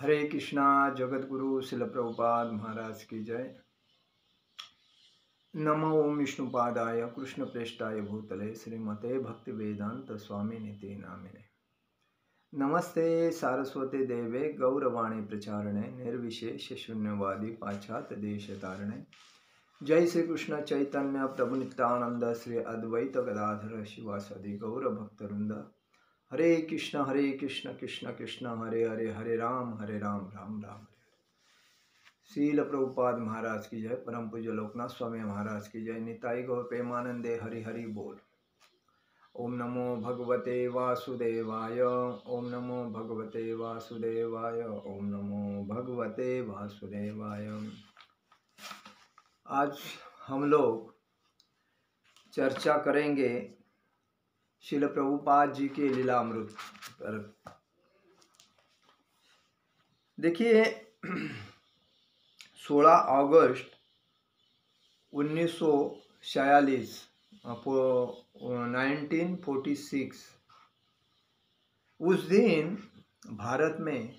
हरे कृष्णा। जगत गुरु शिल प्रभुपाद महाराज की जय। नमो ओम विष्णुपादाय कृष्ण प्रेष्ठाय भूतले श्रीमते भक्ति वेदांत स्वामी निते नामिने। नमस्ते सारस्वते देवे गौरवाणी प्रचारणे निर्विशेष शून्यवादी पाश्चात्य देश तारणे। जय श्री कृष्ण चैतन्य प्रभु नित्यानंद श्री अद्वैत गदाधर शिवासदि गौर भक्तवृंद। हरे कृष्ण कृष्ण कृष्ण हरे हरे, हरे राम राम राम हरे। शील प्रभुपाद महाराज की जय। परम पूज्य लोकनाथ स्वामी महाराज की जय। निताई गौर प्रेमानंदे हरि हरि बोल। ओम नमो भगवते वासुदेवाय, ओम नमो भगवते वासुदेवाय, ओम नमो भगवते वासुदेवाय। आज हम लोग चर्चा करेंगे शिल प्रभुपाद जी के लीलामृत पर। देखिए 16 अगस्त 1946 1946 उस दिन भारत में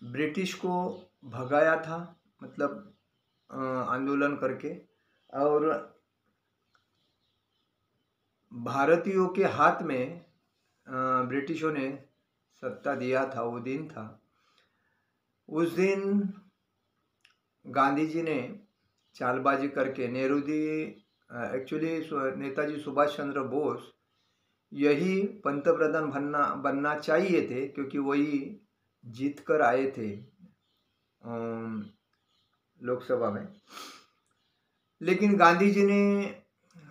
ब्रिटिश को भगाया था, मतलब आंदोलन करके, और भारतीयों के हाथ में ब्रिटिशों ने सत्ता दिया था। वो दिन था। उस दिन गांधी जी ने चालबाजी करके, नेहरू जी एक्चुअली नेताजी सुभाष चंद्र बोस यही पंतप्रधान बनना चाहिए थे, क्योंकि वही जीत कर आए थे लोकसभा में। लेकिन गांधी जी ने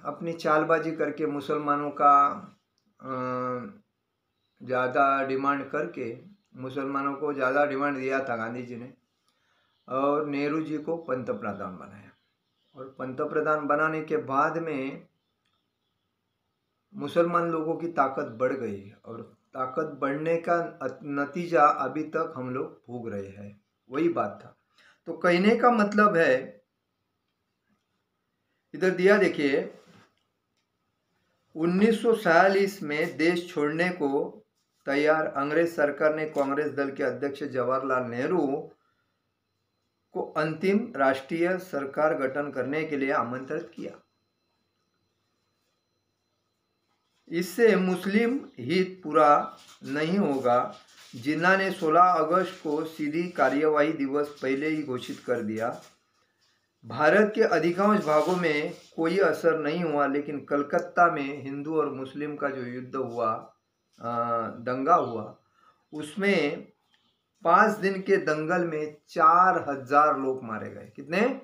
अपनी चालबाजी करके मुसलमानों का ज़्यादा डिमांड करके, मुसलमानों को ज़्यादा डिमांड दिया था गांधी जी ने, और नेहरू जी को पंतप्रधान बनाया। और पंतप्रधान बनाने के बाद में मुसलमान लोगों की ताकत बढ़ गई, और ताकत बढ़ने का नतीजा अभी तक हम लोग भोग रहे हैं। वही बात था। तो कहने का मतलब है, इधर दिया देखिए, 1947 में देश छोड़ने को तैयार अंग्रेज सरकार ने कांग्रेस दल के अध्यक्ष जवाहरलाल नेहरू को अंतिम राष्ट्रीय सरकार गठन करने के लिए आमंत्रित किया। इससे मुस्लिम हित पूरा नहीं होगा। जिन्ना ने 16 अगस्त को सीधी कार्यवाही दिवस पहले ही घोषित कर दिया। भारत के अधिकांश भागों में कोई असर नहीं हुआ, लेकिन कलकत्ता में हिंदू और मुस्लिम का जो युद्ध हुआ, दंगा हुआ, उसमें 5 दिन के दंगल में 4000 लोग मारे गए। कितने?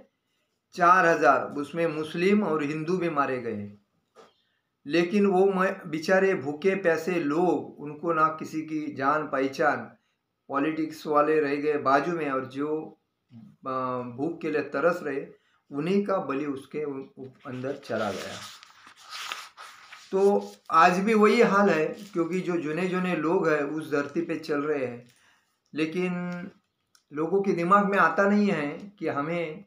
4000। उसमें मुस्लिम और हिंदू भी मारे गए। लेकिन वो बेचारे भूखे प्यासे लोग, उनको ना किसी की जान पहचान, पॉलिटिक्स वाले रह गए बाजू में, और जो भूख के लिए तरस रहे, उन्हीं का बलि उसके अंदर चला गया। तो आज भी वही हाल है, क्योंकि जो जुने जुने लोग हैं उस धरती पे चल रहे हैं, लेकिन लोगों के दिमाग में आता नहीं है कि हमें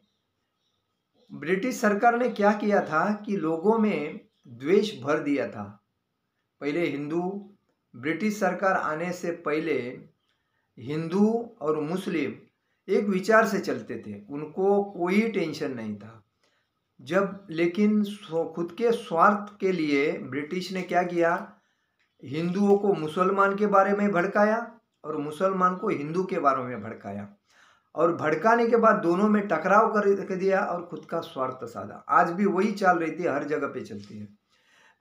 ब्रिटिश सरकार ने क्या किया था कि लोगों में द्वेष भर दिया था। पहले हिंदू, ब्रिटिश सरकार आने से पहले हिंदू और मुस्लिम एक विचार से चलते थे, उनको कोई टेंशन नहीं था। जब लेकिन खुद के स्वार्थ के लिए ब्रिटिश ने क्या किया, हिंदुओं को मुसलमान के बारे में भड़काया और मुसलमान को हिंदू के बारे में भड़काया, और भड़काने के बाद दोनों में टकराव कर दिया और खुद का स्वार्थ साधा। आज भी वही चाल रही थी, हर जगह पे चलती है।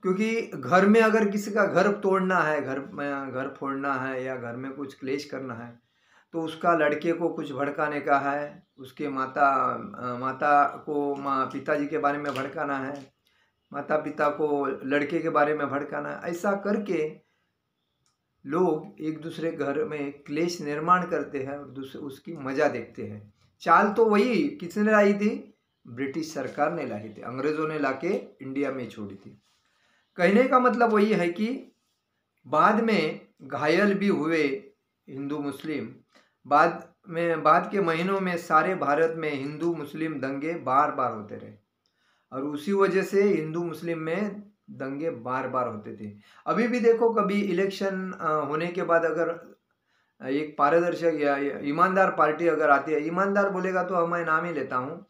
क्योंकि घर में अगर किसी का घर तोड़ना है, घर फोड़ना है, या घर में कुछ क्लेश करना है, तो उसका लड़के को कुछ भड़काने का है, उसके माता को पिताजी के बारे में भड़काना है, माता पिता को लड़के के बारे में भड़काना है। ऐसा करके लोग एक दूसरे घर में क्लेश निर्माण करते हैं और दूसरे उसकी मजा देखते हैं। चाल तो वही किसने लाई थी? ब्रिटिश सरकार ने लाई थी, अंग्रेजों ने लाके इंडिया में छोड़ी थी। कहने का मतलब वही है कि बाद में घायल भी हुए हिंदू मुस्लिम। बाद के महीनों में सारे भारत में हिंदू मुस्लिम दंगे बार बार होते रहे, और उसी वजह से हिंदू मुस्लिम में दंगे बार बार होते थे। अभी भी देखो, कभी इलेक्शन होने के बाद अगर एक पारदर्शक या ईमानदार पार्टी अगर आती है, ईमानदार बोलेगा तो मैं नाम ही लेता हूँ,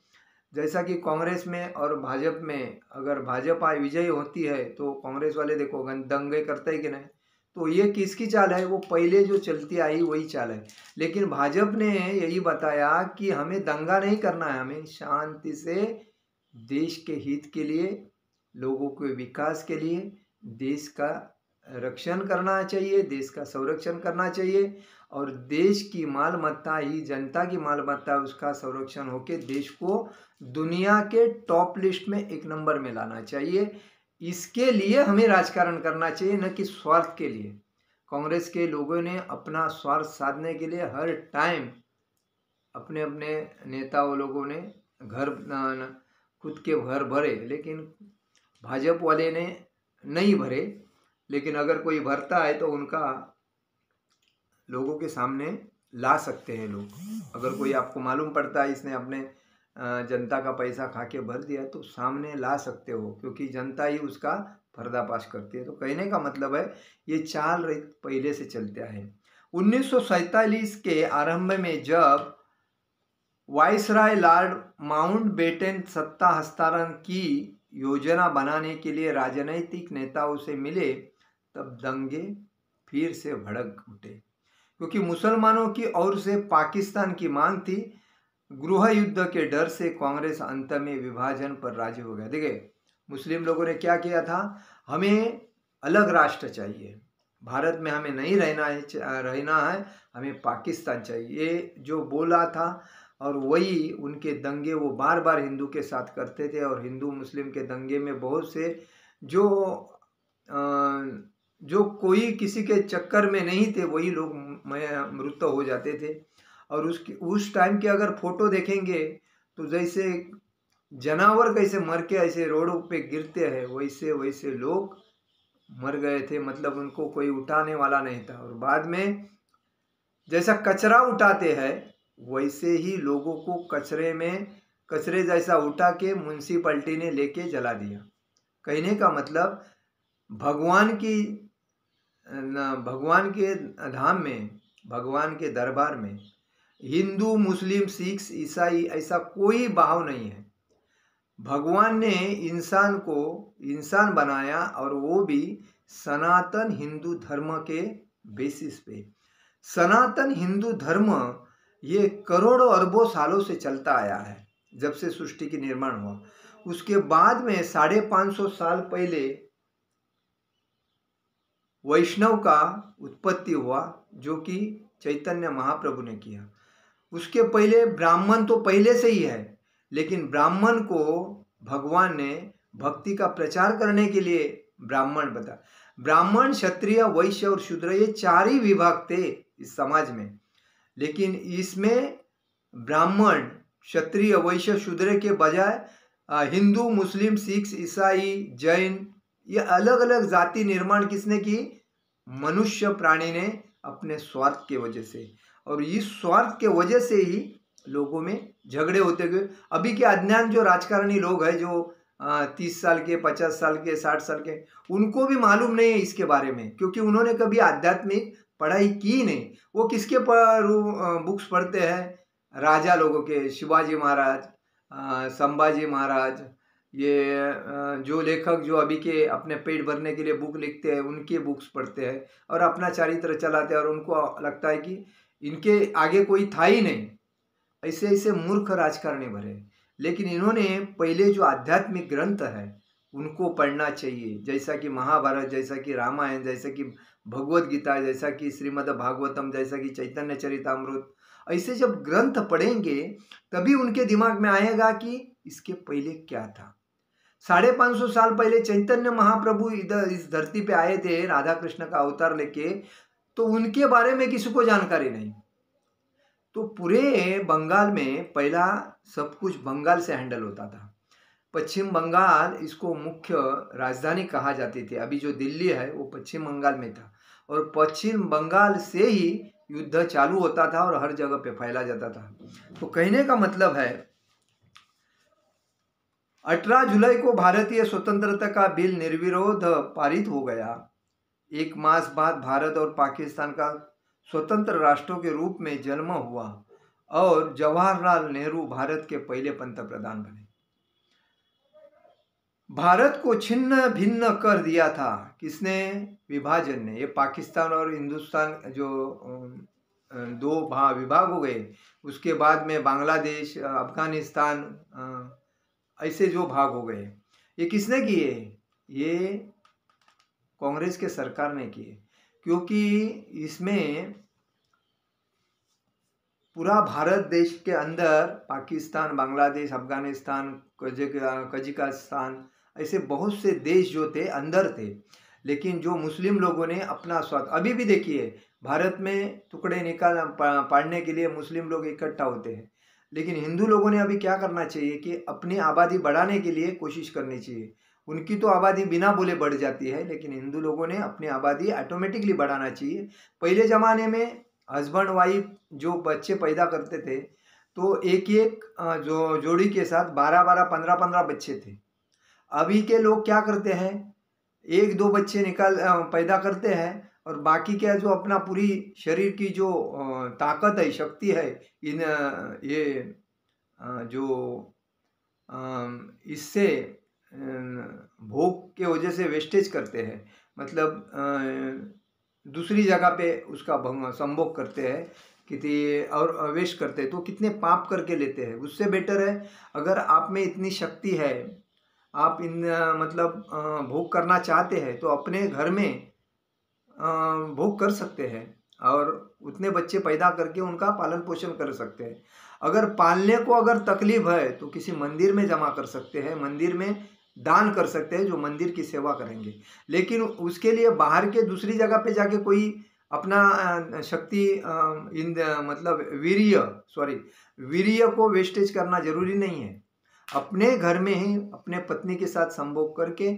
जैसा कि कांग्रेस में और भाजपा में, अगर भाजपा विजयी होती है तो कांग्रेस वाले देखो दंगे करते हैं कि नहीं। तो ये किसकी चाल है? वो पहले जो चलती आई वही चाल है। लेकिन भाजपा ने यही बताया कि हमें दंगा नहीं करना है, हमें शांति से देश के हित के लिए, लोगों के विकास के लिए देश का रक्षण करना चाहिए, देश का संरक्षण करना चाहिए, और देश की मालमत्ता ही जनता की मालमत्ता, उसका संरक्षण होकर देश को दुनिया के टॉप लिस्ट में 1 नंबर में लाना चाहिए। इसके लिए हमें राजकारण करना चाहिए, न कि स्वार्थ के लिए। कांग्रेस के लोगों ने अपना स्वार्थ साधने के लिए हर टाइम अपने अपने नेताओं लोगों ने खुद के घर भरे, लेकिन भाजपा वाले ने नहीं भरे। लेकिन अगर कोई भरता है तो उनका लोगों के सामने ला सकते हैं लोग। अगर कोई आपको मालूम पड़ता है इसने अपने जनता का पैसा खा के भर दिया, तो सामने ला सकते हो, क्योंकि जनता ही उसका पर्दाफाश करती है। तो कहने का मतलब है ये चाल पहले से चलते आए। 1947 के आरंभ में जब वाइसराय लॉर्ड माउंटबेटन सत्ता हस्तांतरण की योजना बनाने के लिए राजनीतिक नेताओं से मिले, तब दंगे फिर से भड़क उठे, क्योंकि मुसलमानों की ओर से पाकिस्तान की मांग थी। गृह युद्ध के डर से कांग्रेस अंत में विभाजन पर राजी हो गया। देखिए, मुस्लिम लोगों ने क्या किया था, हमें अलग राष्ट्र चाहिए, भारत में हमें नहीं रहना है, हमें पाकिस्तान चाहिए, ये जो बोला था। और वही उनके दंगे वो बार बार हिंदू के साथ करते थे, और हिंदू मुस्लिम के दंगे में बहुत से जो कोई किसी के चक्कर में नहीं थे वही लोग मृत हो जाते थे। और उस टाइम के अगर फोटो देखेंगे तो जैसे जानवर कैसे मर के ऐसे रोडों पे गिरते हैं, वैसे वैसे लोग मर गए थे। मतलब उनको कोई उठाने वाला नहीं था। और बाद में जैसा कचरा उठाते हैं वैसे ही लोगों को कचरे जैसा उठा के म्यूनसिपैलिटी ने लेके जला दिया। कहने का मतलब भगवान के धाम में, भगवान के दरबार में हिंदू मुस्लिम सिख ईसाई ऐसा कोई भाव नहीं है। भगवान ने इंसान को इंसान बनाया, और वो भी सनातन हिंदू धर्म के बेसिस पे। सनातन हिंदू धर्म ये करोड़ों अरबों सालों से चलता आया है, जब से सृष्टि की निर्माण हुआ। उसके बाद में 550 साल पहले वैष्णव का उत्पत्ति हुआ, जो कि चैतन्य महाप्रभु ने किया। उसके पहले ब्राह्मण तो पहले से ही है, लेकिन ब्राह्मण को भगवान ने भक्ति का प्रचार करने के लिए ब्राह्मण बता। ब्राह्मण, क्षत्रिय, वैश्य और शूद्र ये 4 ही विभाग थे इस समाज में। लेकिन इसमें ब्राह्मण, क्षत्रिय, वैश्य, शूद्र के बजाय हिंदू, मुस्लिम, सिख, ईसाई, जैन ये अलग अलग जाति निर्माण किसने की? मनुष्य प्राणी ने, अपने स्वार्थ के वजह से। और इस स्वार्थ के वजह से ही लोगों में झगड़े होते गए। अभी के अज्ञान जो राजकारणी लोग हैं, जो 30 साल के, 50 साल के, 60 साल के, उनको भी मालूम नहीं है इसके बारे में, क्योंकि उन्होंने कभी आध्यात्मिक पढ़ाई की नहीं। वो किसके बुक्स पढ़ते हैं? राजा लोगों के, शिवाजी महाराज, संभाजी महाराज, ये जो लेखक जो अभी के अपने पेट भरने के लिए बुक लिखते हैं उनके बुक्स पढ़ते हैं और अपना चरित्र चलाते हैं, और उनको लगता है कि इनके आगे कोई था ही नहीं। ऐसे ऐसे मूर्ख राजकारणी भरे। लेकिन इन्होंने पहले जो आध्यात्मिक ग्रंथ है उनको पढ़ना चाहिए, जैसा कि महाभारत, जैसा कि रामायण, जैसा कि भगवत गीता, जैसा कि श्रीमद् भागवतम, जैसा कि चैतन्य चरितामृत। ऐसे जब ग्रंथ पढ़ेंगे तभी उनके दिमाग में आएगा कि इसके पहले क्या था। 550 साल पहले चैतन्य महाप्रभु इधर इस धरती पे आए थे राधा कृष्ण का अवतार लेके, तो उनके बारे में किसी को जानकारी नहीं। तो पूरे बंगाल में पहला सब कुछ बंगाल से हैंडल होता था। पश्चिम बंगाल इसको मुख्य राजधानी कहा जाती थी। अभी जो दिल्ली है वो पश्चिम बंगाल में था, और पश्चिम बंगाल से ही युद्ध चालू होता था और हर जगह पे फैला जाता था। तो कहने का मतलब है 18 जुलाई को भारतीय स्वतंत्रता का बिल निर्विरोध पारित हो गया। 1 मास बाद भारत और पाकिस्तान का स्वतंत्र राष्ट्रों के रूप में जन्म हुआ और जवाहरलाल नेहरू भारत के पहले पंतप्रधान बने। भारत को छिन्न भिन्न कर दिया था किसने? विभाजन ने। ये पाकिस्तान और हिंदुस्तान जो दो विभाग हो गए, उसके बाद में बांग्लादेश, अफगानिस्तान, ऐसे जो भाग हो गए, ये किसने किए? ये कांग्रेस के सरकार ने किए, क्योंकि इसमें पूरा भारत देश के अंदर पाकिस्तान, बांग्लादेश, अफगानिस्तान, कजाकिस्तान, ऐसे बहुत से देश जो थे अंदर थे। लेकिन जो मुस्लिम लोगों ने अपना स्वार्थ, अभी भी देखिए भारत में टुकड़े पाड़ने के लिए मुस्लिम लोग इकट्ठा होते हैं, लेकिन हिंदू लोगों ने अभी क्या करना चाहिए कि अपनी आबादी बढ़ाने के लिए कोशिश करनी चाहिए। उनकी तो आबादी बिना बोले बढ़ जाती है, लेकिन हिंदू लोगों ने अपनी आबादी ऑटोमेटिकली बढ़ाना चाहिए। पहले ज़माने में हस्बैंड वाइफ जो बच्चे पैदा करते थे तो एक जो जोड़ी के साथ 12-12, 15-15 बच्चे थे। अभी के लोग क्या करते हैं, 1-2 बच्चे पैदा करते हैं और बाकी क्या जो अपना पूरी शरीर की जो ताकत है, शक्ति है, इन ये जो इससे भोग के वजह से वेस्टेज करते हैं, मतलब दूसरी जगह पे उसका संभोग करते हैं कितनी और वेस्ट करते हैं, तो कितने पाप करके लेते हैं। उससे बेटर है अगर आप में इतनी शक्ति है, आप मतलब भोग करना चाहते हैं तो अपने घर में भोग कर सकते हैं और उतने बच्चे पैदा करके उनका पालन पोषण कर सकते हैं। अगर पालने को अगर तकलीफ है तो किसी मंदिर में जमा कर सकते हैं, मंदिर में दान कर सकते हैं, जो मंदिर की सेवा करेंगे। लेकिन उसके लिए बाहर के दूसरी जगह पे जाके कोई अपना शक्ति मतलब वीर्य को वेस्टेज करना जरूरी नहीं है। अपने घर में ही अपने पत्नी के साथ संभोग करके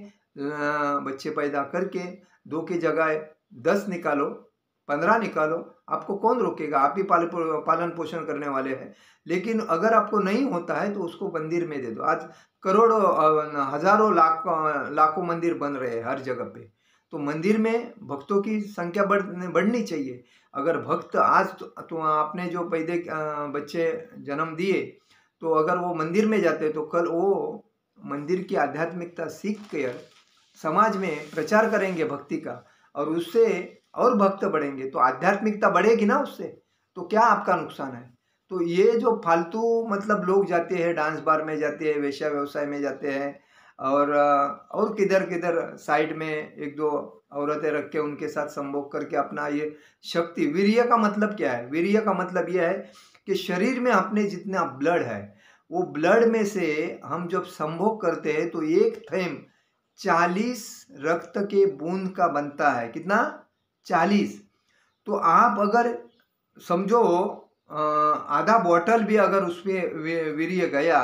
बच्चे पैदा करके 2 की जगह 10 निकालो, 15 निकालो, आपको कौन रोकेगा? आप ही पालन पोषण करने वाले हैं। लेकिन अगर आपको नहीं होता है तो उसको मंदिर में दे दो। आज करोड़ों, हजारों, लाखों मंदिर बन रहे हैं हर जगह पे, तो मंदिर में भक्तों की संख्या बढ़नी चाहिए। अगर भक्त आज तो आपने जो पैदे बच्चे जन्म दिए, तो अगर वो मंदिर में जाते तो कल वो मंदिर की आध्यात्मिकता सीख कर समाज में प्रचार करेंगे भक्ति का, और उससे और भक्त बढ़ेंगे तो आध्यात्मिकता बढ़ेगी ना उससे, तो क्या आपका नुकसान है? तो ये जो फालतू मतलब लोग जाते हैं, डांस बार में जाते हैं, वेश्या व्यवसाय में जाते हैं, और किधर साइड में 1-2 औरतें रख के उनके साथ संभोग करके अपना ये शक्ति, वीर्य का मतलब क्या है? वीर्य का मतलब यह है कि शरीर में अपने जितना ब्लड है, वो ब्लड में से हम जब संभोग करते हैं तो एक थैम 40 रक्त के बूंद का बनता है। कितना? 40। तो आप अगर समझो आधा बॉटल भी अगर उसमें वीर्य गया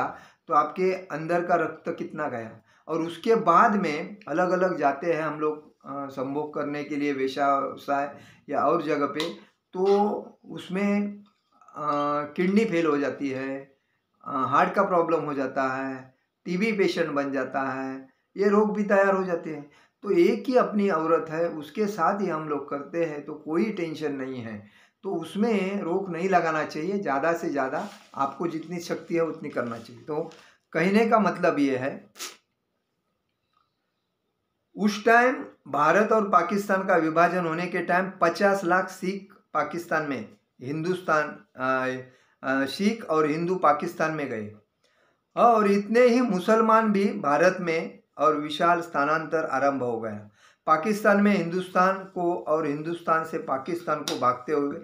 तो आपके अंदर का रक्त कितना गया। और उसके बाद में अलग अलग जाते हैं हम लोग संभोग करने के लिए वेश्यावसाय या और जगह पे, तो उसमें किडनी फेल हो जाती है, हार्ट का प्रॉब्लम हो जाता है, टीबी पेशेंट बन जाता है, ये रोग भी तैयार हो जाते हैं। तो एक ही अपनी औरत है, उसके साथ ही हम लोग करते हैं तो कोई टेंशन नहीं है, तो उसमें रोक नहीं लगाना चाहिए। ज़्यादा से ज़्यादा आपको जितनी शक्ति है उतनी करना चाहिए। तो कहने का मतलब ये है, उस टाइम भारत और पाकिस्तान का विभाजन होने के टाइम 50 लाख सिख पाकिस्तान में, सिख और हिंदू पाकिस्तान में गए, और इतने ही मुसलमान भी भारत में, और विशाल स्थानांतर आरंभ हो गया। पाकिस्तान में हिंदुस्तान को और हिंदुस्तान से पाकिस्तान को भागते हुए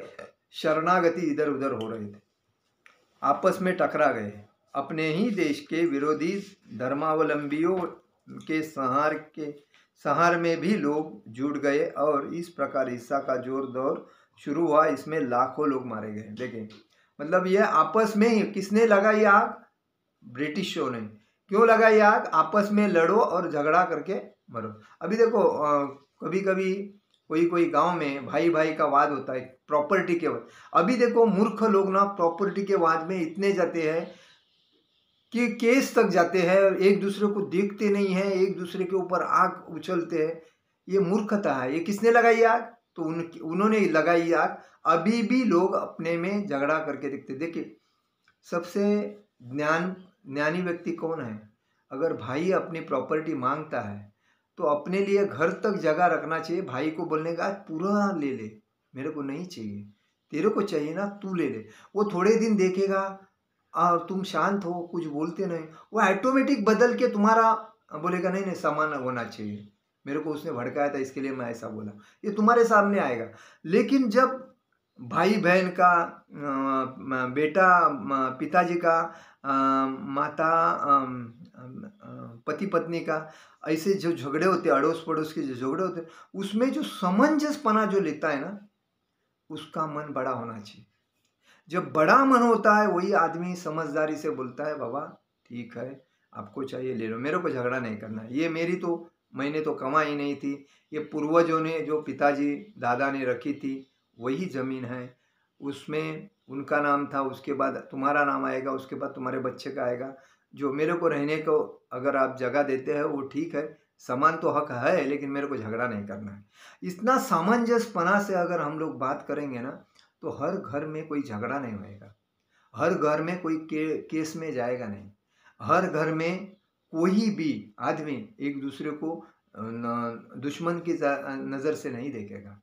शरणागति इधर उधर हो रहे थे, आपस में टकरा गए। अपने ही देश के विरोधी धर्मावलंबियों के संहार में भी लोग जुट गए, और इस प्रकार हिंसा का जोर दौर शुरू हुआ। इसमें लाखों लोग मारे गए। देखें, मतलब यह आपस में ही किसने लगाई आग? ब्रिटिशों ने। क्यों लगाई आग? आपस में लड़ो और झगड़ा करके मरो। अभी देखो कभी कभी कोई गांव में भाई भाई का वाद होता है प्रॉपर्टी के वाद। अभी देखो मूर्ख लोग ना प्रॉपर्टी के वाद में इतने जाते हैं कि केस तक जाते हैं, एक दूसरे को देखते नहीं है, एक दूसरे के ऊपर आग उछलते हैं। ये मूर्खता है। ये किसने लगाई आग? तो उन्होंने लगाई आग। अभी भी लोग अपने में झगड़ा करके देखते। देखिए, सबसे ज्ञानी व्यक्ति कौन है? अगर भाई अपनी प्रॉपर्टी मांगता है तो अपने लिए घर तक जगह रखना चाहिए। भाई को बोलने का, आज पूरा ले ले, मेरे को नहीं चाहिए, तेरे को चाहिए ना, तू ले ले। वो थोड़े दिन देखेगा और तुम शांत हो, कुछ बोलते नहीं, वो ऑटोमेटिक बदल के तुम्हारा बोलेगा नहीं नहीं सामान होना चाहिए, मेरे को उसने भड़काया था इसके लिए मैं ऐसा बोला, ये तुम्हारे सामने आएगा। लेकिन जब भाई बहन का, बेटा पिताजी का, माता पति पत्नी का, ऐसे जो झगड़े होते, अड़ोस पड़ोस के जो झगड़े होते, उसमें जो समंजसपना जो लेता है ना, उसका मन बड़ा होना चाहिए। जब बड़ा मन होता है वही आदमी समझदारी से बोलता है, बाबा ठीक है, आपको चाहिए ले लो, मेरे को झगड़ा नहीं करना है, ये मेरी तो, मैंने तो कमाई नहीं थी, ये पूर्वजों ने, जो पिताजी दादा ने रखी थी वही ज़मीन है, उसमें उनका नाम था, उसके बाद तुम्हारा नाम आएगा, उसके बाद तुम्हारे बच्चे का आएगा। जो मेरे को रहने को अगर आप जगह देते हैं वो ठीक है, समान तो हक है, लेकिन मेरे को झगड़ा नहीं करना है। इतना सामंजस्यपना से अगर हम लोग बात करेंगे ना, तो हर घर में कोई झगड़ा नहीं होएगा, हर घर में कोई केस में जाएगा नहीं, हर घर में कोई भी आदमी एक दूसरे को दुश्मन की नज़र से नहीं देखेगा।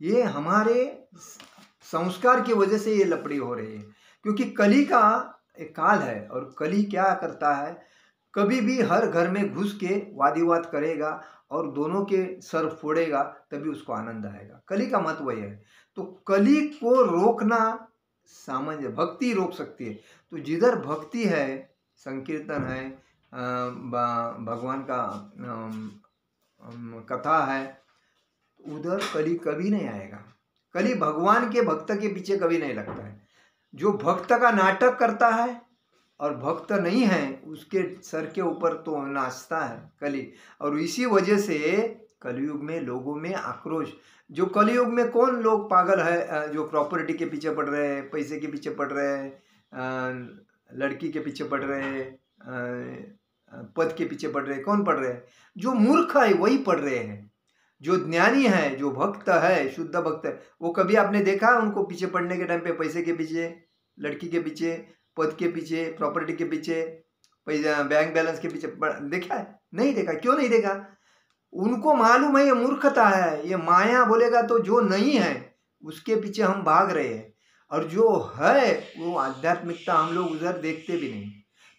ये हमारे संस्कार की वजह से ये लपड़ी हो रही है, क्योंकि कली का एक काल है, और कली क्या करता है, कभी भी हर घर में घुस के वाद विवाद करेगा और दोनों के सर फोड़ेगा, तभी उसको आनंद आएगा। कली का मत वही है। तो कली को रोकना सामान्य भक्ति रोक सकती है। तो जिधर भक्ति है, संकीर्तन है, भगवान का कथा है, उधर कली कभी नहीं आएगा। कली भगवान के भक्त के पीछे कभी नहीं लगता है। जो भक्त का नाटक करता है और भक्त नहीं है, उसके सर के ऊपर तो नाचता है कली। और इसी वजह से कलयुग में लोगों में आक्रोश, जो कलयुग में कौन लोग पागल है, जो प्रॉपर्टी के पीछे पड़ रहे हैं, पैसे के पीछे पड़ रहे हैं, लड़की के पीछे पड़ रहे हैं, पद के पीछे पड़ रहे हैं, कौन पड़ रहे हैं? जो मूर्ख है वही पड़ रहे हैं। जो ज्ञानी है, जो भक्त है, शुद्ध भक्त है, वो कभी आपने देखा उनको पीछे पड़ने के टाइम पे? पैसे के पीछे, लड़की के पीछे, पद के पीछे, प्रॉपर्टी के पीछे, बैंक बैलेंस के पीछे देखा है? नहीं देखा। क्यों नहीं देखा? उनको मालूम है ये मूर्खता है, ये माया बोलेगा तो जो नहीं है उसके पीछे हम भाग रहे हैं, और जो है वो आध्यात्मिकता हम लोग उधर देखते भी नहीं।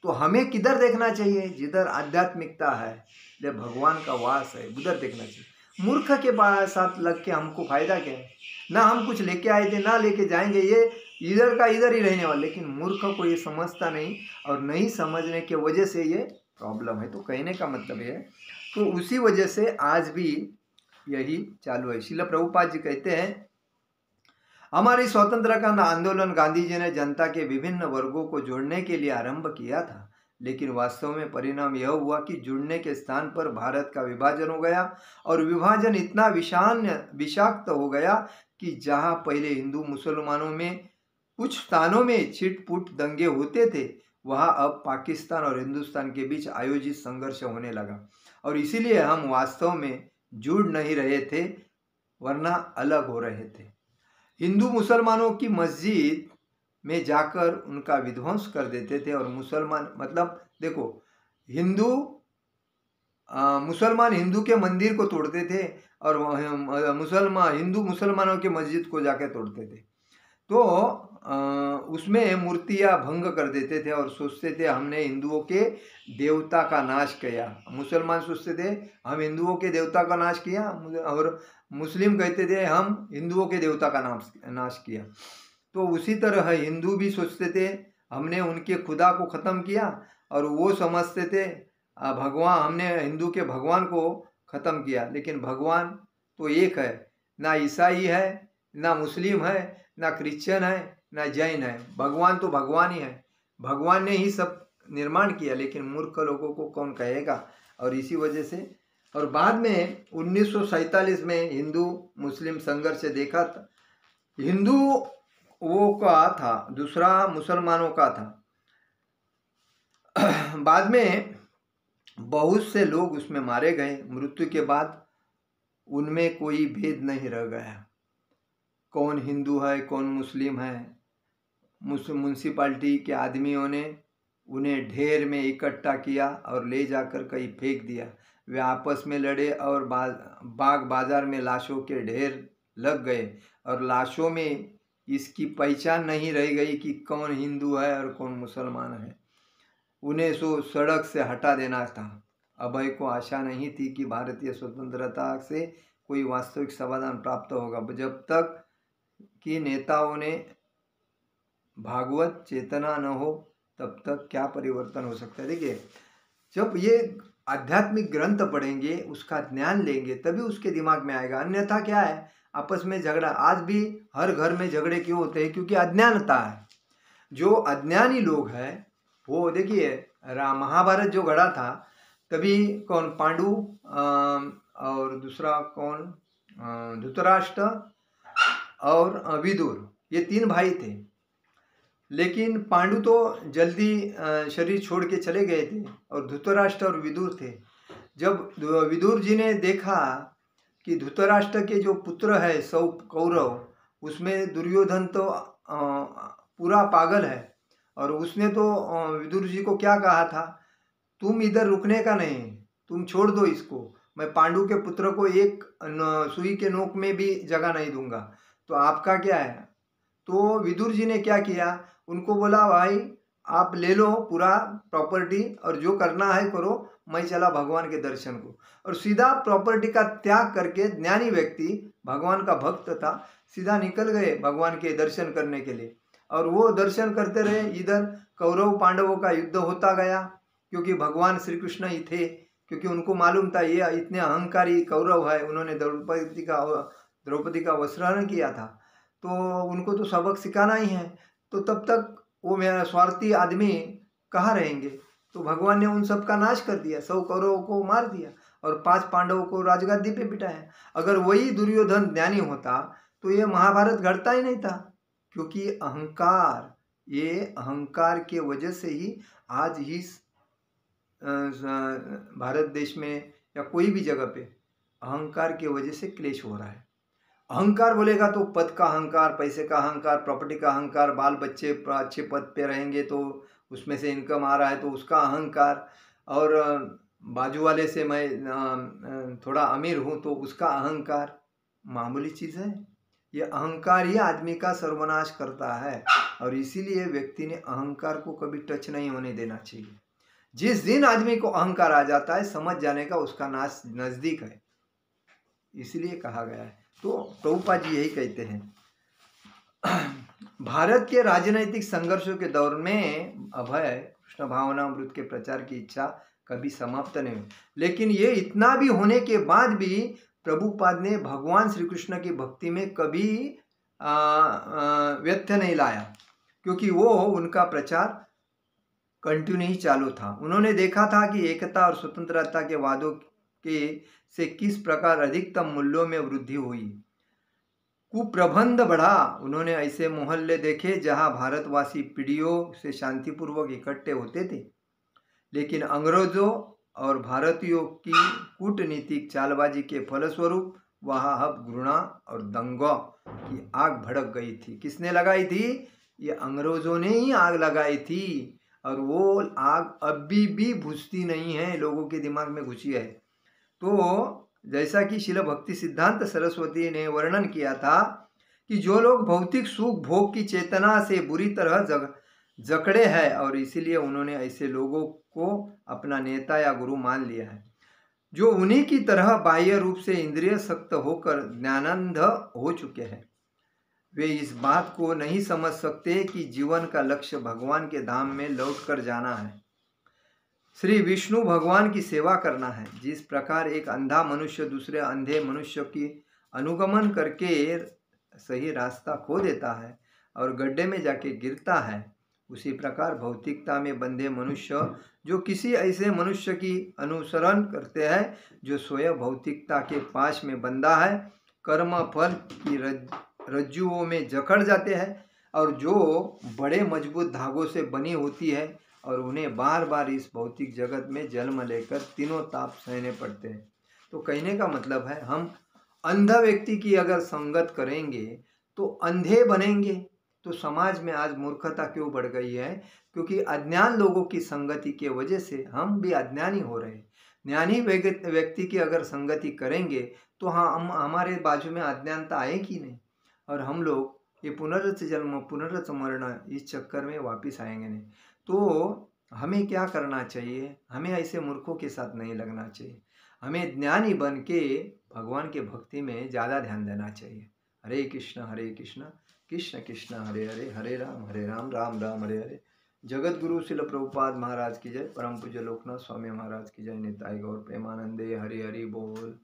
तो हमें किधर देखना चाहिए? जिधर आध्यात्मिकता है, जब भगवान का वास है, उधर देखना चाहिए। मूर्ख के साथ लग के हमको फायदा क्या है? ना हम कुछ लेके आए थे, ना लेके जाएंगे, ये इधर का इधर ही रहने वाला। लेकिन मूर्ख को ये समझता नहीं, और नहीं समझने की वजह से ये प्रॉब्लम है। तो कहने का मतलब ये है, तो उसी वजह से आज भी यही चालू है। श्रील प्रभुपाद जी कहते हैं, हमारी स्वतंत्रता का आंदोलन गांधी जी ने जनता के विभिन्न वर्गों को जोड़ने के लिए आरंभ किया था, लेकिन वास्तव में परिणाम यह हुआ कि जुड़ने के स्थान पर भारत का विभाजन हो गया, और विभाजन इतना विषाक्त हो गया कि जहां पहले हिंदू मुसलमानों में कुछ स्थानों में छिटपुट दंगे होते थे, वहां अब पाकिस्तान और हिंदुस्तान के बीच आयोजित संघर्ष होने लगा। और इसीलिए हम वास्तव में जुड़ नहीं रहे थे, वरना अलग हो रहे थे। हिंदू मुसलमानों की मस्जिद में जाकर उनका विध्वंस कर देते थे, और मुसलमान, मतलब देखो, मुसलमान हिंदू के मंदिर को तोड़ते थे, और हिंदू मुसलमानों के मस्जिद को जाकर तोड़ते थे। तो उसमें मूर्तियां भंग कर देते थे, और सोचते थे हमने हिंदुओं के देवता का नाश किया। मुसलमान सोचते थे हम हिंदुओं के देवता का नाश किया, और मुस्लिम कहते थे हम हिंदुओं के देवता का नाश किया। तो उसी तरह हिंदू भी सोचते थे हमने उनके खुदा को ख़त्म किया, और वो समझते थे भगवान, हमने हिंदू के भगवान को ख़त्म किया। लेकिन भगवान तो एक है, ना ईसाई है, ना मुस्लिम है, ना क्रिश्चियन है, ना जैन है। भगवान तो भगवान ही है, भगवान ने ही सब निर्माण किया। लेकिन मूर्ख लोगों को कौन कहेगा? और इसी वजह से, और बाद में 1947 में हिंदू मुस्लिम संघर्ष देखा था। हिंदू वो का था, दूसरा मुसलमानों का था। बाद में बहुत से लोग उसमें मारे गए। मृत्यु के बाद उनमें कोई भेद नहीं रह गया। कौन हिंदू है कौन मुस्लिम है। म्यूनसिपाल्टी के आदमियों ने उन्हें ढेर में इकट्ठा किया और ले जाकर कहीं फेंक दिया। वे आपस में लड़े और बाग बाजार में लाशों के ढेर लग गए और लाशों में इसकी पहचान नहीं रह गई कि कौन हिंदू है और कौन मुसलमान है। उन्हें सड़क से हटा देना था। अभय को आशा नहीं थी कि भारतीय स्वतंत्रता से कोई वास्तविक समाधान प्राप्त होगा जब तक कि नेताओं ने भागवत चेतना न हो, तब तक क्या परिवर्तन हो सकता है। देखिए, जब ये आध्यात्मिक ग्रंथ पढ़ेंगे, उसका ज्ञान लेंगे, तभी उसके दिमाग में आएगा। अन्यथा क्या है, आपस में झगड़ा। आज भी हर घर में झगड़े क्यों होते हैं? क्योंकि अज्ञानता है। जो अज्ञानी लोग हैं वो, देखिए महाभारत जो गढ़ा था, तभी कौन, पांडु और दूसरा कौन, धृतराष्ट्र और विदुर, ये 3 भाई थे। लेकिन पांडु तो जल्दी शरीर छोड़ के चले गए थे और धृतराष्ट्र और विदुर थे। जब विदुर जी ने देखा कि धृतराष्ट्र के जो पुत्र है 100 कौरव, उसमें दुर्योधन तो पूरा पागल है, और उसने तो विदुर जी को क्या कहा था, तुम इधर रुकने का नहीं, तुम छोड़ दो इसको, मैं पांडु के पुत्र को एक सुई के नोक में भी जगह नहीं दूंगा, तो आपका क्या है। तो विदुर जी ने क्या किया, उनको बोला भाई आप ले लो पूरा प्रॉपर्टी और जो करना है करो, मैं चला भगवान के दर्शन को। और सीधा प्रॉपर्टी का त्याग करके, ज्ञानी व्यक्ति भगवान का भक्त था, सीधा निकल गए भगवान के दर्शन करने के लिए। और वो दर्शन करते रहे। इधर कौरव पांडवों का युद्ध होता गया, क्योंकि भगवान श्री कृष्ण ही थे, क्योंकि उनको मालूम था ये इतने अहंकारी कौरव है, उन्होंने द्रौपदी का वस्त्रहरण किया था, तो उनको तो सबक सिखाना ही है। तो तब तक वो मेरा स्वार्थी आदमी कहाँ रहेंगे। तो भगवान ने उन सब का नाश कर दिया, 100 कौरवों को मार दिया और 5 पांडवों को राजगद्दी पे बिठाया। अगर वही दुर्योधन ज्ञानी होता तो ये महाभारत घटता ही नहीं था। क्योंकि अहंकार, ये अहंकार के वजह से ही आज ही भारत देश में या कोई भी जगह पे अहंकार के वजह से क्लेश हो रहा है। अहंकार बोलेगा तो पद का अहंकार, पैसे का अहंकार, प्रॉपर्टी का अहंकार, बाल बच्चे अच्छे पद पे रहेंगे तो उसमें से इनकम आ रहा है तो उसका अहंकार, और बाजू वाले से मैं थोड़ा अमीर हूँ तो उसका अहंकार। मामूली चीज़ है। ये अहंकार ही आदमी का सर्वनाश करता है, और इसीलिए व्यक्ति ने अहंकार को कभी टच नहीं होने देना चाहिए। जिस दिन आदमी को अहंकार आ जाता है, समझ जाने का उसका नाश नज़दीक है, इसलिए कहा गया है। तो प्रभुपाद जी यही कहते हैं। भारत के राजनीतिक संघर्षों के दौर में अभय कृष्ण भावनामृत के प्रचार की इच्छा कभी समाप्त नहीं हुई। लेकिन ये इतना भी होने के बाद भी प्रभुपाद ने भगवान श्री कृष्ण की भक्ति में कभी व्यत्यय नहीं लाया, क्योंकि वो उनका प्रचार कंटिन्यू ही चालू था। उन्होंने देखा था कि एकता और स्वतंत्रता के वादों के से किस प्रकार अधिकतम मूल्यों में वृद्धि हुई, कुप्रबंध बढ़ा। उन्होंने ऐसे मोहल्ले देखे जहां भारतवासी पीढ़ियों से शांतिपूर्वक इकट्ठे होते थे, लेकिन अंग्रेजों और भारतीयों की कूटनीतिक चालबाजी के फलस्वरूप वहां अब घृणा और दंगों की आग भड़क गई थी। किसने लगाई थी? ये अंग्रेजों ने ही आग लगाई थी, और वो आग अभी भी बुझती नहीं है, लोगों के दिमाग में घुसी है। तो जैसा कि शिल भक्ति सिद्धांत सरस्वती ने वर्णन किया था कि जो लोग भौतिक सुख भोग की चेतना से बुरी तरह जकड़े हैं, और इसीलिए उन्होंने ऐसे लोगों को अपना नेता या गुरु मान लिया है, जो उन्हीं की तरह बाह्य रूप से इंद्रिय सक्त होकर ज्ञानांध हो चुके हैं। वे इस बात को नहीं समझ सकते कि जीवन का लक्ष्य भगवान के धाम में लौटकर जाना है, श्री विष्णु भगवान की सेवा करना है। जिस प्रकार एक अंधा मनुष्य दूसरे अंधे मनुष्य की अनुगमन करके सही रास्ता खो देता है और गड्ढे में जाके गिरता है, उसी प्रकार भौतिकता में बंधे मनुष्य जो किसी ऐसे मनुष्य की अनुसरण करते हैं जो स्वयं भौतिकता के पाश में बंधा है, कर्म फल की रज्जुओं में जकड़ जाते हैं, और जो बड़े मजबूत धागों से बनी होती है, और उन्हें बार बार इस भौतिक जगत में जन्म लेकर तीनों ताप सहने पड़ते हैं। तो कहने का मतलब है, हम अंध व्यक्ति की अगर संगत करेंगे तो अंधे बनेंगे। तो समाज में आज मूर्खता क्यों बढ़ गई है? क्योंकि अज्ञान लोगों की संगति की वजह से हम भी अज्ञानी हो रहे हैं। ज्ञानी व्यक्ति की अगर संगति करेंगे तो हाँ, हम हमारे बाजू में अज्ञानता आएगी नहीं, और हम लोग ये पुनरुत्थ जन्म पुनरुत्थ मरण इस चक्कर में वापस आएंगे नहीं। तो हमें क्या करना चाहिए? हमें ऐसे मूर्खों के साथ नहीं लगना चाहिए। हमें ज्ञानी बन के भगवान के भक्ति में ज़्यादा ध्यान देना चाहिए। हरे कृष्ण कृष्ण कृष्ण हरे हरे, हरे राम राम राम हरे हरे। जगत गुरु शिल प्रभुपाद महाराज की जय। परम पूज्य लोकनाथ स्वामी महाराज की जय। निताई गौर प्रेमानंदे। हरि हरि बोल।